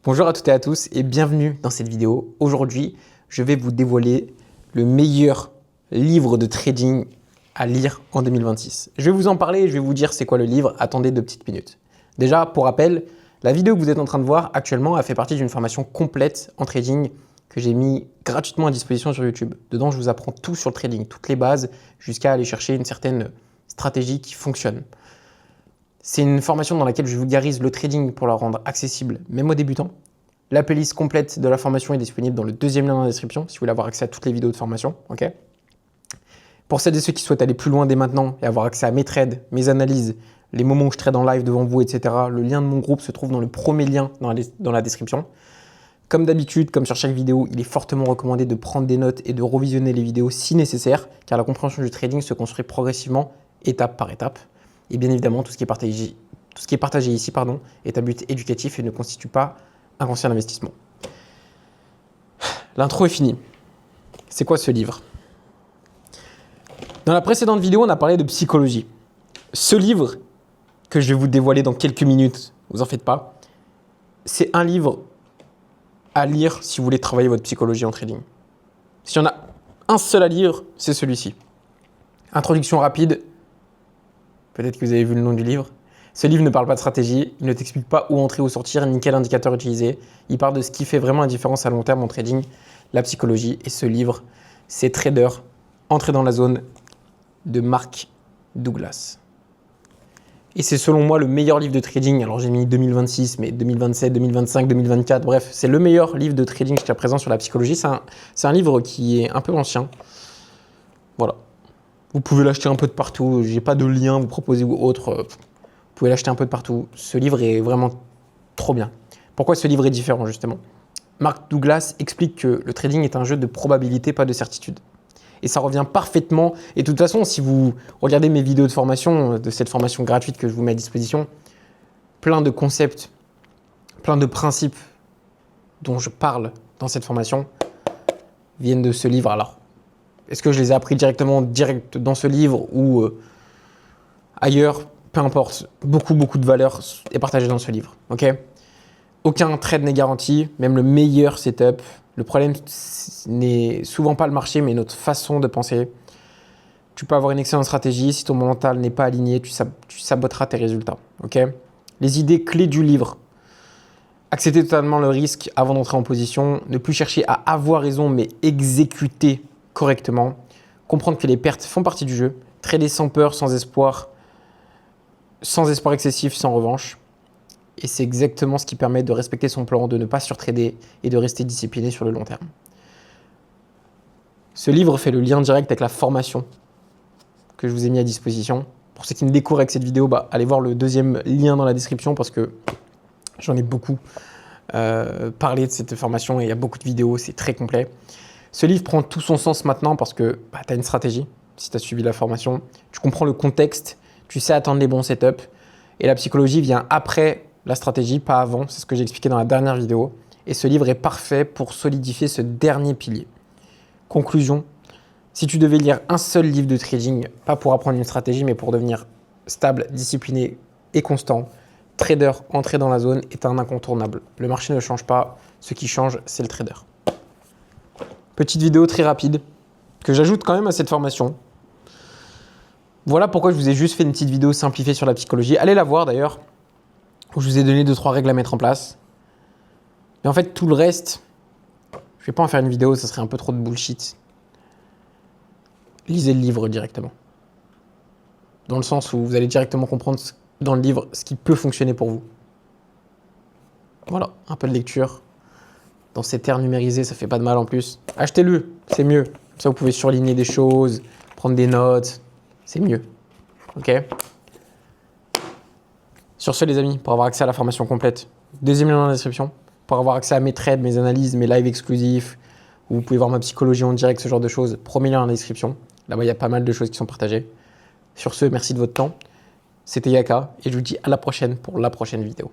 Bonjour à toutes et à tous et bienvenue dans cette vidéo. Aujourd'hui, je vais vous dévoiler le meilleur livre de trading à lire en 2026. Je vais vous en parler et je vais vous dire c'est quoi le livre. Attendez 2 petites minutes. Déjà, pour rappel, la vidéo que vous êtes en train de voir actuellement a fait partie d'une formation complète en trading que j'ai mis gratuitement à disposition sur YouTube. Dedans, je vous apprends tout sur le trading, toutes les bases, jusqu'à aller chercher une certaine stratégie qui fonctionne. C'est une formation dans laquelle je vulgarise le trading pour la rendre accessible même aux débutants. La playlist complète de la formation est disponible dans le deuxième lien dans la description si vous voulez avoir accès à toutes les vidéos de formation. Okay, pour celles et ceux qui souhaitent aller plus loin dès maintenant et avoir accès à mes trades, mes analyses, les moments où je trade en live devant vous, etc., le lien de mon groupe se trouve dans le premier lien dans la description. Comme d'habitude, comme sur chaque vidéo, il est fortement recommandé de prendre des notes et de revisionner les vidéos si nécessaire, car la compréhension du trading se construit progressivement, étape par étape. Et bien évidemment, tout ce qui est partagé ici est à but éducatif et ne constitue pas un conseil d'investissement. L'intro est finie. C'est quoi ce livre? Dans la précédente vidéo, on a parlé de psychologie. Ce livre, que je vais vous dévoiler dans quelques minutes, vous en faites pas, c'est un livre à lire si vous voulez travailler votre psychologie en trading. S'il y en a un seul à lire, c'est celui-ci. Introduction rapide. Peut-être que vous avez vu le nom du livre. Ce livre ne parle pas de stratégie, il ne t'explique pas où entrer ou sortir, ni quel indicateur utiliser. Il parle de ce qui fait vraiment la différence à long terme en trading, la psychologie. Et ce livre, c'est Trader, Entrer dans la zone de Mark Douglas. Et c'est selon moi le meilleur livre de trading. Alors j'ai mis 2026, mais 2027, 2025, 2024, bref, c'est le meilleur livre de trading jusqu'à présent sur la psychologie. C'est un livre qui est un peu ancien. Voilà. Vous pouvez l'acheter un peu de partout. J'ai pas de lien à vous proposer ou autre. Vous pouvez l'acheter un peu de partout. Ce livre est vraiment trop bien. Pourquoi ce livre est différent justement? Mark Douglas explique que le trading est un jeu de probabilité, pas de certitude. Et ça revient parfaitement. Et de toute façon, si vous regardez mes vidéos de formation, de cette formation gratuite que je vous mets à disposition, plein de concepts, plein de principes dont je parle dans cette formation viennent de ce livre. Alors, est-ce que je les ai appris direct dans ce livre ou ailleurs? Peu importe. Beaucoup de valeur est partagée dans ce livre. Okay, aucun trade n'est garanti, même le meilleur setup. Le problème n'est souvent pas le marché, mais notre façon de penser. Tu peux avoir une excellente stratégie. Si ton mental n'est pas aligné, tu saboteras tes résultats. Okay, les idées clés du livre. Accepter totalement le risque avant d'entrer en position. Ne plus chercher à avoir raison, mais exécuter correctement. Comprendre que les pertes font partie du jeu. Trader sans peur, sans espoir excessif, sans revanche. Et c'est exactement ce qui permet de respecter son plan, de ne pas surtrader et de rester discipliné sur le long terme. Ce livre fait le lien direct avec la formation que je vous ai mis à disposition. Pour ceux qui me découvrent avec cette vidéo, allez voir le deuxième lien dans la description parce que j'en ai beaucoup parlé de cette formation et il y a beaucoup de vidéos, c'est très complet. Ce livre prend tout son sens maintenant parce que tu as une stratégie, si tu as suivi la formation, tu comprends le contexte, tu sais attendre les bons setups et la psychologie vient après la stratégie, pas avant, c'est ce que j'ai expliqué dans la dernière vidéo. Et ce livre est parfait pour solidifier ce dernier pilier. Conclusion, si tu devais lire un seul livre de trading, pas pour apprendre une stratégie, mais pour devenir stable, discipliné et constant, Trader, entrer dans la zone est un incontournable. Le marché ne change pas, ce qui change, c'est le trader. Petite vidéo très rapide que j'ajoute quand même à cette formation. Voilà pourquoi je vous ai juste fait une petite vidéo simplifiée sur la psychologie. Allez la voir d'ailleurs, où je vous ai donné 2-3 règles à mettre en place. Mais en fait, tout le reste, je ne vais pas en faire une vidéo, ça serait un peu trop de bullshit. Lisez le livre directement. Dans le sens où vous allez directement comprendre dans le livre ce qui peut fonctionner pour vous. Voilà, un peu de lecture. Dans ces terres numérisées, ça fait pas de mal en plus. Achetez-le, c'est mieux. Comme ça, vous pouvez surligner des choses, prendre des notes. C'est mieux. Ok? Sur ce, les amis, pour avoir accès à la formation complète, deuxième lien dans la description. Pour avoir accès à mes trades, mes analyses, mes lives exclusifs, où vous pouvez voir ma psychologie en direct, ce genre de choses, premier lien dans la description. Là-bas, il y a pas mal de choses qui sont partagées. Sur ce, merci de votre temps. C'était Yaka et je vous dis à la prochaine pour la prochaine vidéo.